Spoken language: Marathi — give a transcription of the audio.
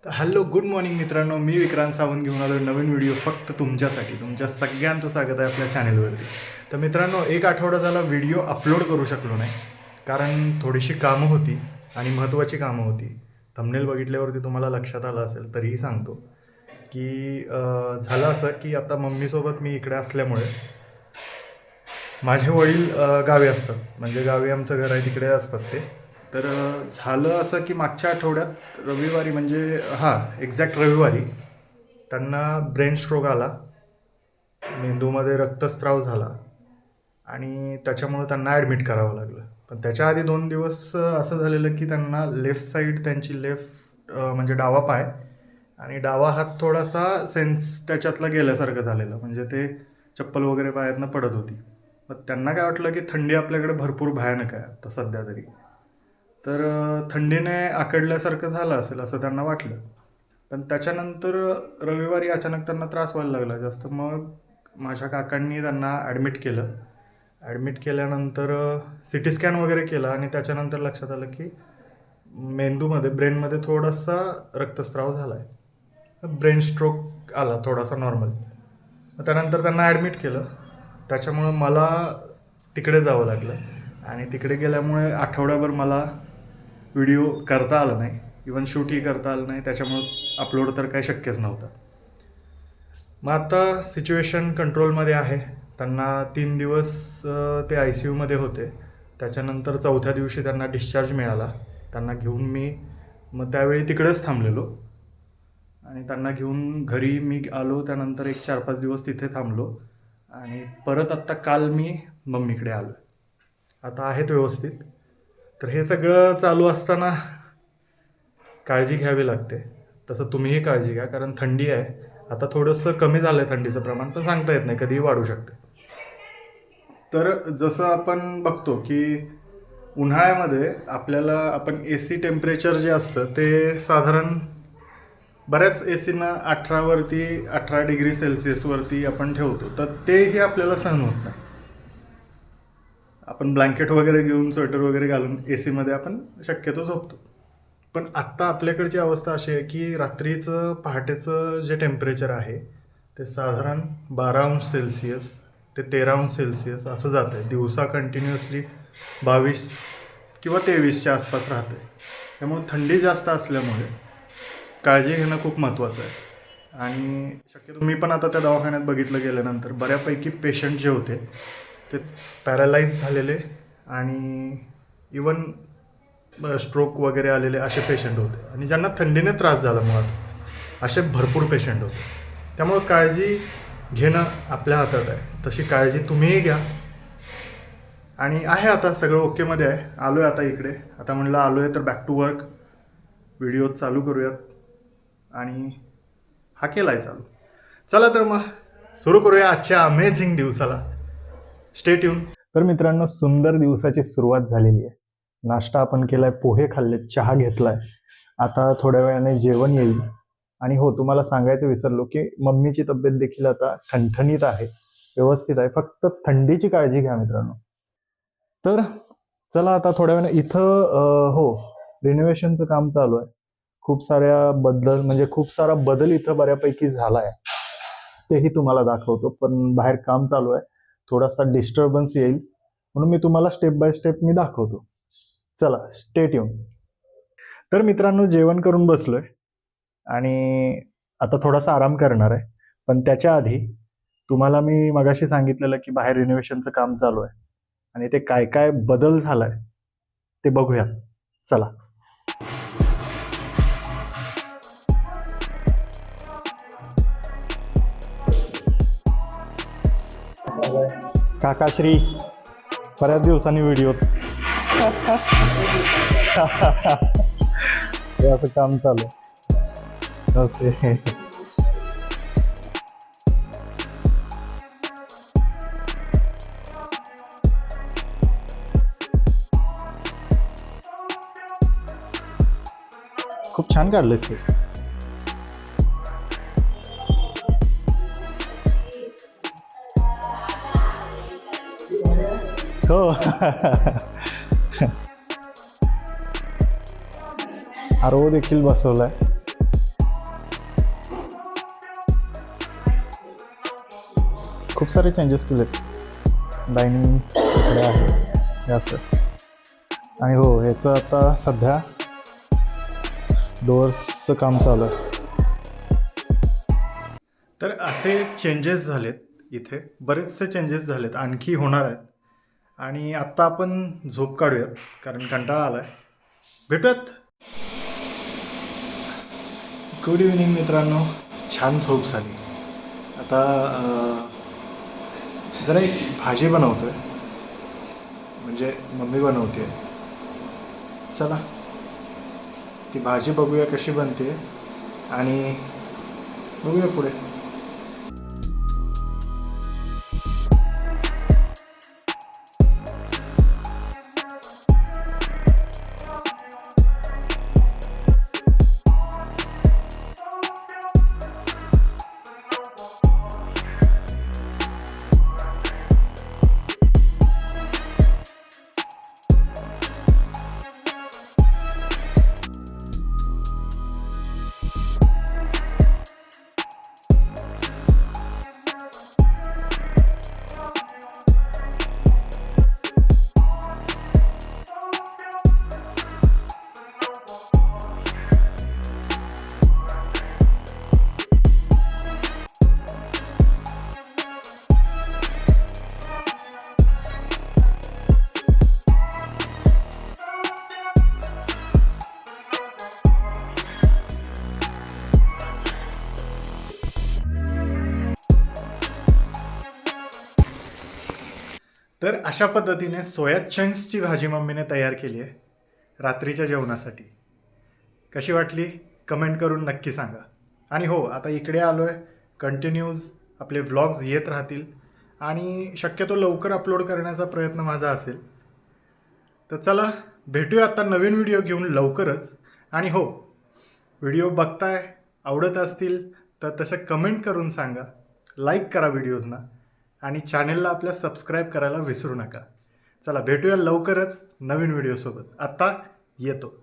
तर हॅलो गुड मॉर्निंग मित्रांनो, मी विक्रांत सावंत घेऊन आलो नवीन व्हिडिओ फक्त तुमच्यासाठी. तुमच्या सगळ्यांचं स्वागत आहे आपल्या चॅनलवरती. तर मित्रांनो, एक आठवडा झाला व्हिडिओ अपलोड करू शकलो नाही, कारण थोडीशी कामं होती आणि महत्त्वाची कामं होती. थंबनेल बघितल्यावरती तुम्हाला लक्षात आलं असेल, तरीही सांगतो की झालं असं की आता मम्मीसोबत मी इकडे असल्यामुळे माझे वडील गावी असतात, म्हणजे गावी आमचं घर आहे तिकडे असतात ते. तर झालं असं की मागच्या आठवड्यात रविवारी, म्हणजे एक्झॅक्ट रविवारी त्यांना ब्रेन स्ट्रोक आला, मेंदूमध्ये रक्तस्राव झाला आणि त्याच्यामुळं त्यांना ॲडमिट करावं लागलं. पण त्याच्या आधी 2 दिवस असं झालेलं की त्यांना लेफ्ट साईड, त्यांची लेफ्ट म्हणजे डावा पाय आणि डावा हात थोडासा सेन्स त्याच्यातला गेल्यासारखं झालेलं, म्हणजे ते चप्पल वगैरे पायातनं पडत होती. मग त्यांना काय वाटलं की थंडी आपल्याकडे भरपूर भयानक आहे आता सध्या तरी, तर थंडीने आकडल्यासारखं झालं असेल असं त्यांना वाटलं. पण त्याच्यानंतर रविवारी अचानक त्यांना त्रास व्हायला लागला जास्त. मग माझ्या काकांनी त्यांना ॲडमिट केलं. ॲडमिट केल्यानंतर सी टी स्कॅन वगैरे केला आणि त्याच्यानंतर लक्षात आलं की मेंदूमध्ये, ब्रेनमध्ये थोडासा रक्तस्राव झाला आहे, ब्रेन स्ट्रोक आला थोडासा नॉर्मल. त्यानंतर त्यांना ॲडमिट केलं. त्याच्यामुळं मला तिकडे जावं लागलं आणि तिकडे गेल्यामुळे आठवड्याभर मला व्हिडिओ करता आला नाही, इवन शूटही करता आलं नाही. त्याच्यामुळं अपलोड तर काही शक्यच नव्हतं. मग आता सिच्युएशन कंट्रोलमध्ये आहे. त्यांना 3 दिवस ते आय सी यूमध्ये होते. त्याच्यानंतर 4थ्या दिवशी त्यांना डिस्चार्ज मिळाला. त्यांना घेऊन मी मग त्यावेळी तिकडेच थांबलेलो आणि त्यांना घेऊन घरी मी आलो. त्यानंतर एक 4-5 दिवस तिथे थांबलो आणि परत आत्ता काल मी मम्मीकडे आलो. आता आहेत व्यवस्थित. तर हे सगळं चालू असताना काळजी घ्यावी लागते. तसं तुम्हीही काळजी घ्या, कारण थंडी आहे. आता थोडंसं कमी झालं आहे थंडीचं प्रमाण, पण सांगता येत नाही, कधीही वाढू शकते. तर जसं आपण बघतो की उन्हाळ्यामध्ये आपण ए सी टेम्परेचर जे असतं ते साधारण बऱ्याच ए सीना 18 डिग्री सेल्सिअसवरती आपण ठेवतो, तर तेही आपल्याला सहन होत नाही. आपण ब्लँकेट वगैरे घेऊन, स्वेटर वगैरे घालून ए सीमध्ये आपण शक्यतो झोपतो. पण आत्ता आपल्याकडची अवस्था अशी आहे की रात्रीचं, पहाटेचं जे टेम्परेचर आहे ते साधारण 12 अंश सेल्सिअस ते 13 अंश सेल्सिअस असं जातं आहे. दिवसा कंटिन्युअसली 22 किंवा 23च्या आसपास राहतं आहे. त्यामुळे थंडी जास्त असल्यामुळे काळजी घेणं खूप महत्त्वाचं आहे. आणि शक्यतो मी पण आता त्या दवाखान्यात बघितलं गेल्यानंतर बऱ्यापैकी पेशंट जे होते ते पॅरालाइज झालेले आणि इवन स्ट्रोक वगैरे आलेले असे पेशंट होते, आणि ज्यांना थंडीने त्रास झाला मुळात असे भरपूर पेशंट होते. त्यामुळं काळजी घेणं आपल्या हातात आहे. तशी काळजी तुम्हीही घ्या. आणि आहे आता सगळं ओकेमध्ये आहे. आलो आहे आता इकडे. आता म्हणलं आलो आहे तर बॅक टू वर्क, व्हिडिओ चालू करूयात. आणि हा केला आहे चालू. चला तर मग सुरू करूया आजच्या अमेझिंग दिवसाला. Stay tune. तर मित्रांनो, सुंदर दिवसाची सुरुवात झालेली आहे. नाश्ता आपण केलाय, पोहे खाल्लेत, चहा घेतलाय. आता थोड्या वेळाने जेवण येईल. आणि हो, तुम्हाला सांगायचं विसरलो की मम्मीची तब्येत देखील आता ठणठणीत आहे, व्यवस्थित आहे. फक्त थंडीची काळजी घ्या मित्रांनो. तर चला आता थोड्या वेळाने इथं रिनोव्हेशनचं काम चालू आहे. खूप सारा बदल इथं बऱ्यापैकी झाला आहे, तेही तुम्हाला दाखवतो. पण बाहेर काम चालू आहे, थोडासा डिस्टर्बन्स येईल, म्हणून मी तुम्हाला स्टेप बाय स्टेप दाखवतो. चला, स्टे ट्यून. तर मित्रांनो, जेवण करून बसलोय आणि आता थोडासा आराम करणार आहे. पण त्याच्या आधी तुम्हाला मी मगाशी सांगितलेलं की बाहेर रिनोव्हेशनचं काम चालू आहे आणि ते काय काय बदल झालाय ते बघूया. चला. काकाश्री, बऱ्याच दिवसांनी व्हिडिओ. हे असं काम चालू असे. खूप छान काढलेस. हो. आरो देखील बसवलाय. खूप सारे चेंजेस केलेत. डायनिंग इकडे आहे हे असं. आणि हो, ह्याचं आता सध्या डोअर्सचं काम चालू आहे. तर असे चेंजेस झालेत इथे, बरेचसे चेंजेस झालेत, आणखी होणार आहेत. आणि आत्ता आपण झोप काढूयात कारण कंटाळा आला आहे. भेटूयात. गुड इव्हनिंग मित्रांनो. छान झोप झाली. आता जरा एक भाजी बनवतो आहे, म्हणजे मम्मी बनवते. चला ती भाजी बघूया कशी बनते आणि बघूया पुढे. तर अशा पद्धतीने सोया चंक्सची भाजी मम्मीने तयार केली आहे रात्रीच्या जेवणासाठी. कशी वाटली कमेंट करून नक्की सांगा. आणि हो, आता इकडे आलो आहे, कंटिन्यूज आपले व्लॉग्स येत राहतील आणि शक्यतो लवकर अपलोड करण्याचा प्रयत्न माझा असेल. तर चला भेटूया आता नवीन व्हिडिओ घेऊन लवकरच. आणि हो, व्हिडिओ बघताय, आवडत असतील तर तसं कमेंट करून सांगा, लाईक करा व्हिडिओजना आणि चॅनेलला आपल्या सबस्क्राईब करायला विसरू नका. चला भेटूया लवकरच नवीन व्हिडिओसोबत. आत्ता येतो.